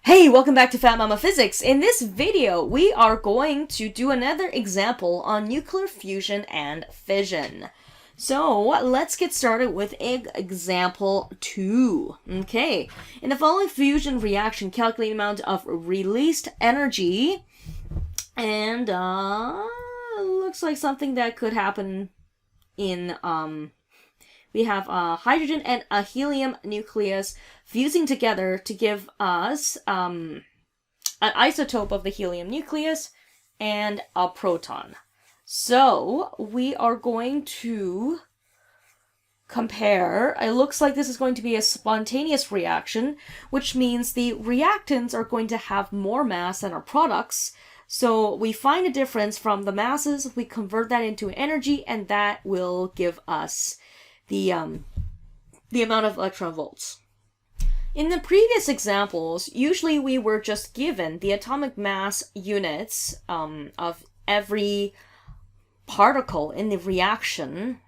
Hey, welcome back to Fat Mama Physics. In this video, we are going to do another example on nuclear fusion and fission. So let's get started with example 2. Okay, in the following fusion reaction, calculate the amount of released energy. And looks like something that could happen in we have a hydrogen and a helium nucleus fusing together to give us an isotope of the helium nucleus and a proton. So we are going to compare. It looks like this is going to be a spontaneous reaction, which means the reactants are going to have more mass than our products. So we find a difference from the masses, we convert that into energy, and that will give us the amount of electron volts. In the previous examples, usually we were just given the atomic mass units of every particle in the reaction,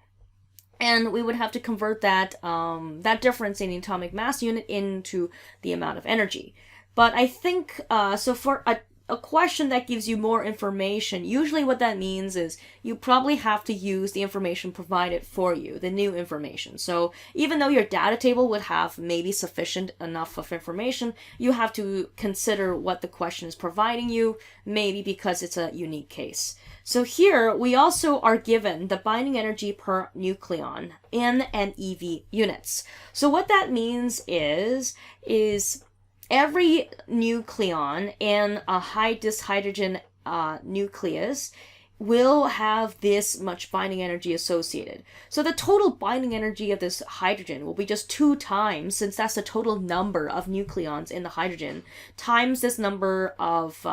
and we would have to convert that that difference in the atomic mass unit into the amount of energy. But I think so for a question that gives you more information, usually what that means is you probably have to use the information provided for you, the new information. So even though your data table would have maybe sufficient enough of information, you have to consider what the question is providing you, maybe because it's a unique case. So here we also are given the binding energy per nucleon in NeV units. So what that means is every nucleon in this hydrogen nucleus will have this much binding energy associated. So the total binding energy of this hydrogen will be just 2 times, since that's the total number of nucleons in the hydrogen, times this number of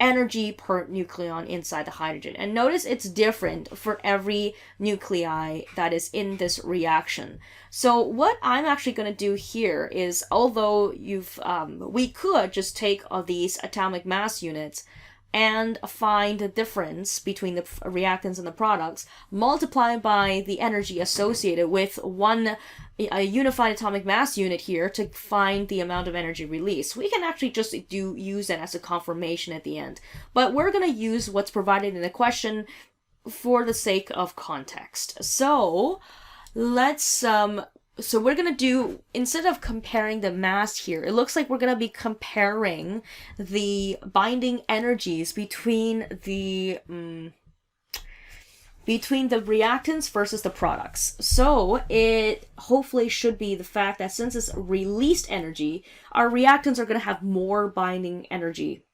energy per nucleon inside the hydrogen. And notice it's different for every nuclei that is in this reaction. So what I'm actually going to do here is, although we could just take all these atomic mass units and find the difference between the reactants and the products, multiply by the energy associated with a unified atomic mass unit here to find the amount of energy released. We can actually just use that as a confirmation at the end. But we're going to use what's provided in the question for the sake of context. So let's so we're going to do, instead of comparing the mass here, it looks like we're going to be comparing the binding energies between the reactants versus the products. So it hopefully should be the fact that since it's released energy, our reactants are going to have more binding energy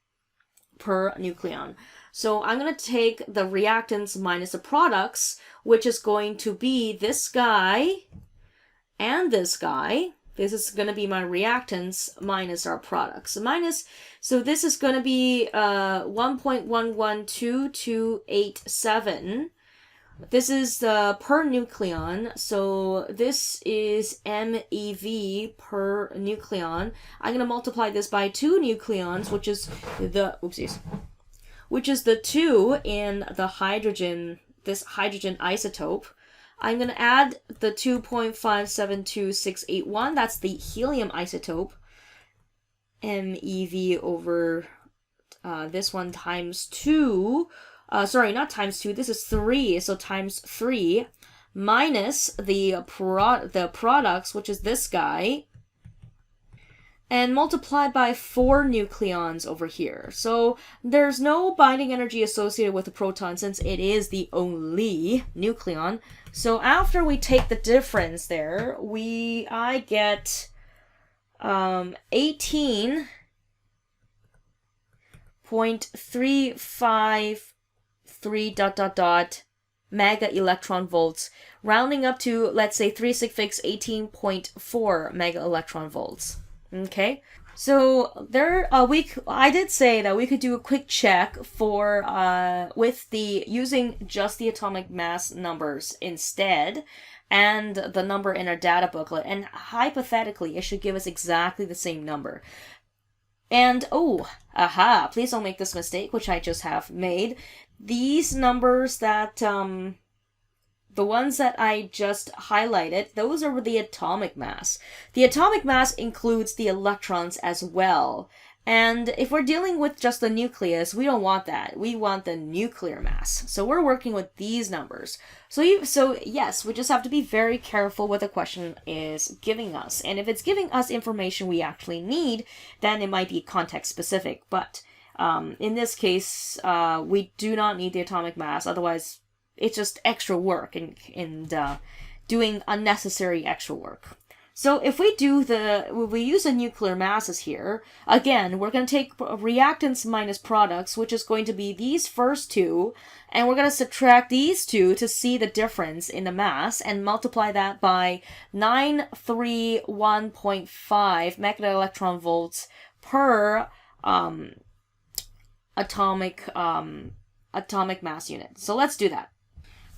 per nucleon. So I'm going to take the reactants minus the products, which is going to be this guy and this guy. This is going to be my reactants minus our products. So this is going to be 1.112287. This is the per nucleon, so this is MeV per nucleon. I'm going to multiply this by 2 nucleons, which is the 2 in the hydrogen, this hydrogen isotope. I'm going to add the 2.572681, that's the helium isotope, MeV over this one times 2, sorry, not times 2, this is 3, so times 3, minus the products, which is this guy, and multiplied by 4 nucleons over here. So there's no binding energy associated with the proton since it is the only nucleon. So after we take the difference there, I get 18.353 ... mega electron volts, rounding up to, let's say, 18.4 mega electron volts. Okay, so there I did say that we could do a quick check for with using just the atomic mass numbers instead and the number in our data booklet, and hypothetically it should give us exactly the same number. And please don't make this mistake, which I just have made. These numbers that the ones that I just highlighted, those are the atomic mass. The atomic mass includes the electrons as well. And if we're dealing with just the nucleus, we don't want that. We want the nuclear mass. So we're working with these numbers. So yes, we just have to be very careful what the question is giving us. And if it's giving us information we actually need, then it might be context specific. But in this case, we do not need the atomic mass. Otherwise, it's just extra work and doing unnecessary extra work. So if we use the nuclear masses here, again, we're going to take reactants minus products, which is going to be these first two, and we're going to subtract these two to see the difference in the mass and multiply that by 931.5 megaelectron volts per atomic mass unit. So let's do that.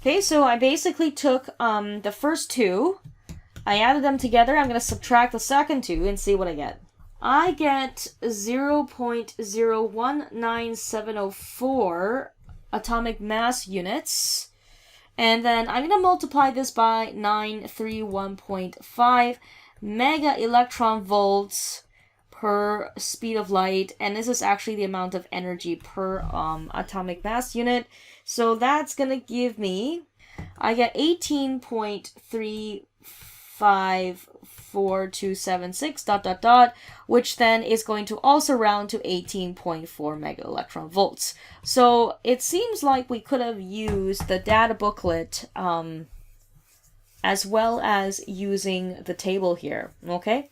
Okay, so I basically took the first two, I added them together. I'm going to subtract the second two and see what I get. I get 0.019704 atomic mass units. And then I'm going to multiply this by 931.5 mega electron volts per speed of light. And this is actually the amount of energy per atomic mass unit. So that's going to give me, I get 18.354276 ... which then is going to also round to 18.4 mega electron volts. So it seems like we could have used the data booklet as well as using the table here, okay?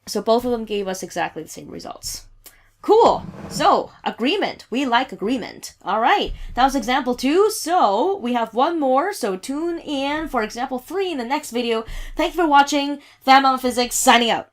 So both of them gave us exactly the same results. Cool. So, agreement. We like agreement. All right. That was example 2. So, we have one more. So, tune in for example 3 in the next video. Thank you for watching. Fan Mom Physics signing out.